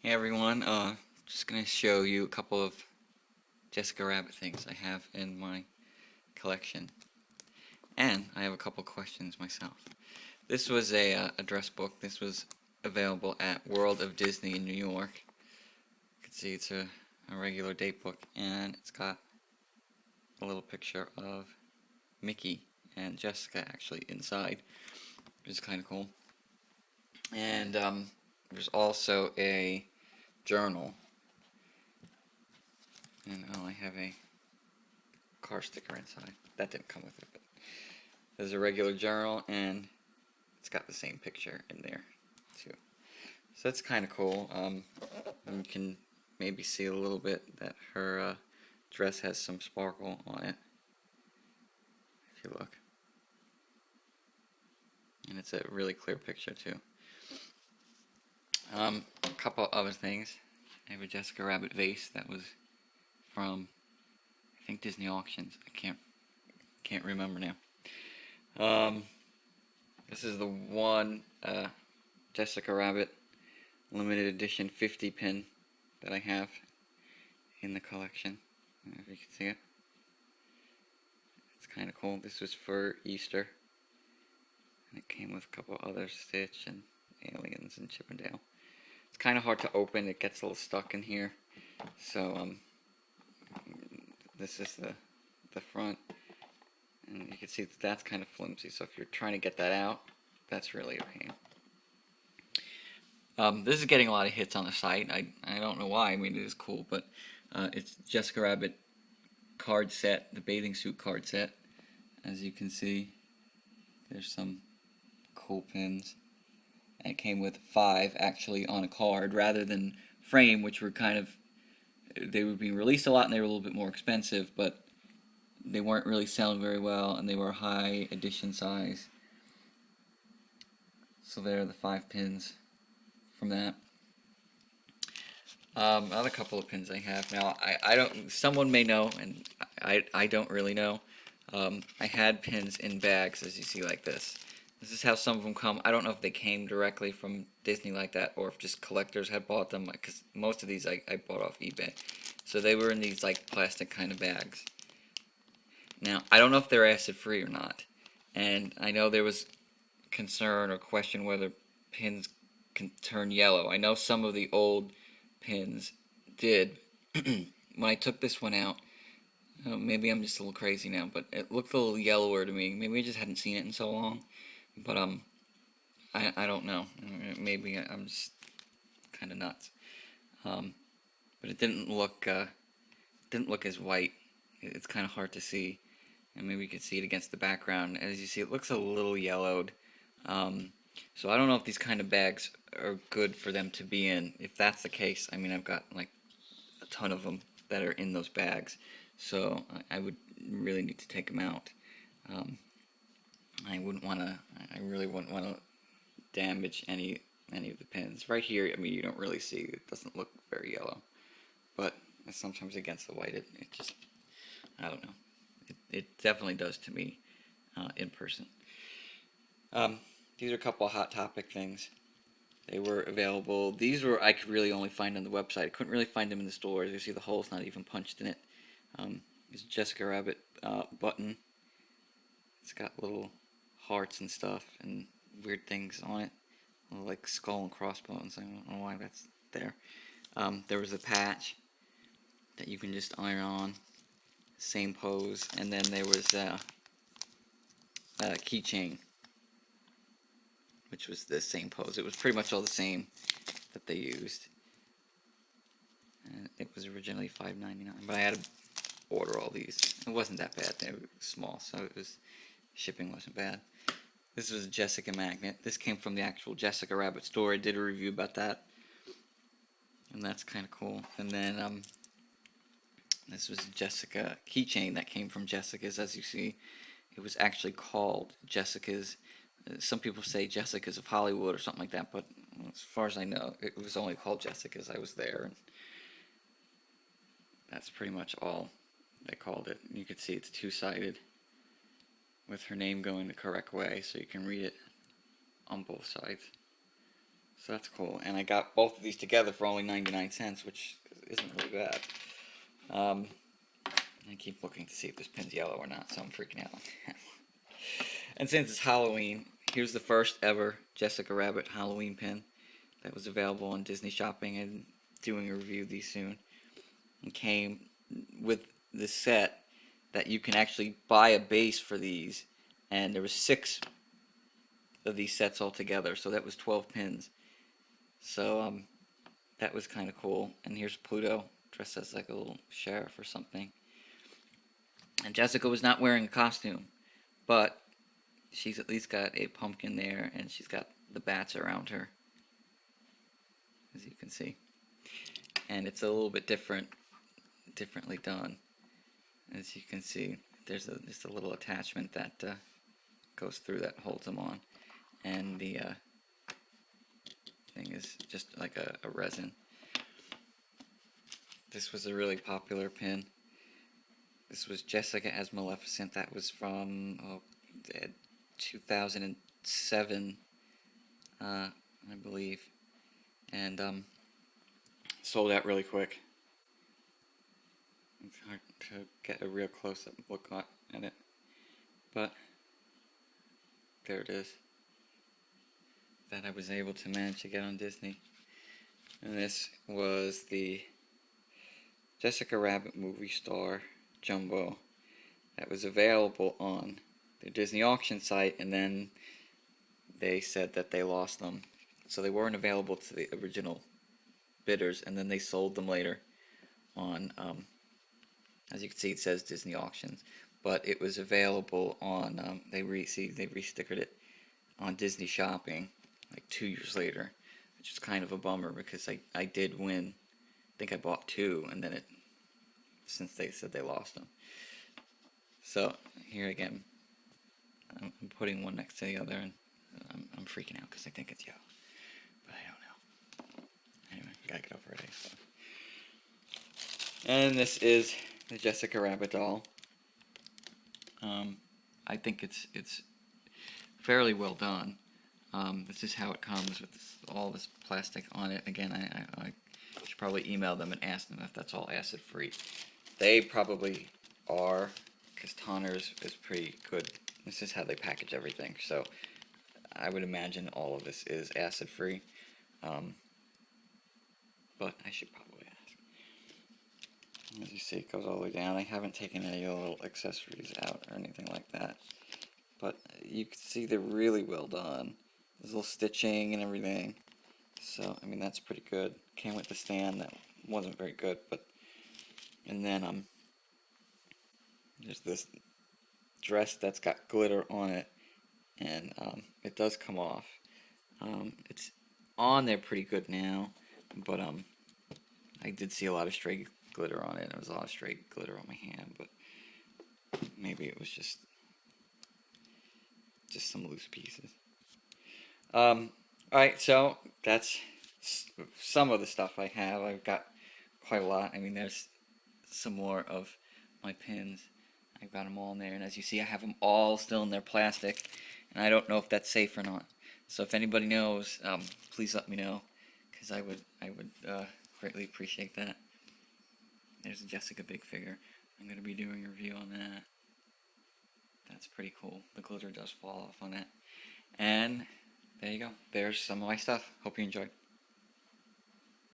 Hey everyone, just gonna show you a couple of Jessica Rabbit things I have in my collection. And I have a couple questions myself. This was a address book. This was available at World of Disney in New York. You can see it's a regular date book, and it's got a little picture of Mickey and Jessica actually inside, which is kind of cool. And there's also a journal. And I have a car sticker inside. That didn't come with it, but there's a regular journal, and it's got the same picture in there too. So that's kind of cool. And you can maybe see a little bit that her dress has some sparkle on it, if you look. And it's a really clear picture too. A couple other things. I have a Jessica Rabbit vase that was from, I think, Disney auctions. I can't remember now. This is the one Jessica Rabbit limited edition 50 pin that I have in the collection. I don't know if you can see it. It's kind of cool. This was for Easter. And it came with a couple other Stitch and Aliens and Chip and Dale. It's kind of hard to open. It gets a little stuck in here. So this is the front. And you can see that that's kind of flimsy. So if you're trying to get that out, that's really a pain. This is getting a lot of hits on the site. I don't know why. I mean, it is cool, but it's Jessica Rabbit card set, the bathing suit card set. As you can see, there's some cool pins. And it came with 5 actually on a card rather than frame, which were they were being released a lot and they were a little bit more expensive, but they weren't really selling very well, and they were high edition size. So there are the 5 pins from that. Another couple of pins I have now. I don't. Someone may know, and I don't really know. I had pins in bags, as you see, like this. This is how some of them come. I don't know if they came directly from Disney like that, or if just collectors had bought them. Because most of these I bought off eBay, so they were in these like plastic kind of bags. Now I don't know if they're acid free or not, and I know there was concern or question whether pins can turn yellow. I know some of the old pins did. When I took this one out, maybe I'm just a little crazy now, but it looked a little yellower to me. Maybe I just hadn't seen it in so long, but I don't know. Maybe I'm just kind of nuts. But it didn't look as white. It's kind of hard to see, and maybe you can see it against the background. As you see, it looks a little yellowed. So I don't know if these kind of bags are good for them to be in. If that's the case, I mean, I've got like a ton of them that are in those bags, so I would really need to take them out. I really wouldn't want to damage any of the pins. Right here, I mean, you don't really see, it doesn't look very yellow, but sometimes against the white, it just, I don't know. It definitely does to me in person. These are a couple of Hot Topic things. They were available. These were, I could really only find on the website. I couldn't really find them in the stores. You see the hole's not even punched in it. It's a Jessica Rabbit button. It's got little hearts and stuff and weird things on it. Little, like skull and crossbones. I don't know why that's there. There was a patch that you can just iron on. Same pose. And then there was a keychain, which was the same pose. It was pretty much all the same that they used. And it was originally $5.99, but I had to order all these. It wasn't that bad. They were small, so shipping wasn't bad. This was a Jessica magnet. This came from the actual Jessica Rabbit store. I did a review about that, and that's kind of cool. And then this was a Jessica keychain that came from Jessica's. As you see, it was actually called Jessica's. Some people say Jessica's of Hollywood or something like that, but as far as I know, it was only called Jessica's. I was there, and that's pretty much all they called it. You can see it's two-sided with her name going the correct way, so you can read it on both sides. So that's cool. And I got both of these together for only 99 cents, which isn't really bad. I keep looking to see if this pin's yellow or not, so I'm freaking out. And since it's Halloween, here's the first ever Jessica Rabbit Halloween pin that was available on Disney Shopping, and doing a review of these soon. It came with this set that you can actually buy a base for these, and there was 6 of these sets altogether, so that was 12 pins. So that was kind of cool. And here's Pluto dressed as like a little sheriff or something. And Jessica was not wearing a costume, but she's at least got a pumpkin there, and she's got the bats around her, as you can see. And it's a little bit differently done. As you can see, there's just a little attachment that goes through that holds them on, and the thing is just like a resin. This was a really popular pin. This was Jessica as Maleficent. That was from 2007, I believe, and sold out really quick. It's hard to get a real close-up look at it, but there it is. That I was able to manage to get on Disney. And this was the Jessica Rabbit movie star Jumbo that was available on the Disney auction site, and then they said that they lost them. So they weren't available to the original bidders, and then they sold them later on, as you can see, it says Disney auctions, but it was available on, they restickered it on Disney Shopping like 2 years later, which is kind of a bummer because I did win. I think I bought 2, and then since they said they lost them. So here again, I'm putting one next to the other, and I'm freaking out because I think it's yellow, but I don't know. Anyway, gotta get over it. So. And this is the Jessica Rabbit doll. I think it's fairly well done. This is how it comes with all this plastic on it. Again, I should probably email them and ask them if that's all acid free. They probably are, because Tonner's is pretty good. This is how they package everything, so I would imagine all of this is acid free. But I should probably ask. As you see, it goes all the way down. I haven't taken any little accessories out or anything like that, but you can see they're really well done. There's little stitching and everything. So, I mean, that's pretty good. Came with the stand that wasn't very good, but... And then, there's this dress that's got glitter on it, and it does come off. It's on there pretty good now, but I did see a lot of stray glitter on it. There was a lot of stray glitter on my hand, but maybe it was just some loose pieces. Alright, so that's some of the stuff I have. I've got quite a lot. I mean, there's some more of my pins. I've got them all in there, and as you see, I have them all still in their plastic, and I don't know if that's safe or not. So if anybody knows, please let me know, because I would greatly appreciate that. There's a Jessica Big Figure. I'm going to be doing a review on that. That's pretty cool. The glitter does fall off on it. And there you go. There's some of my stuff. Hope you enjoyed.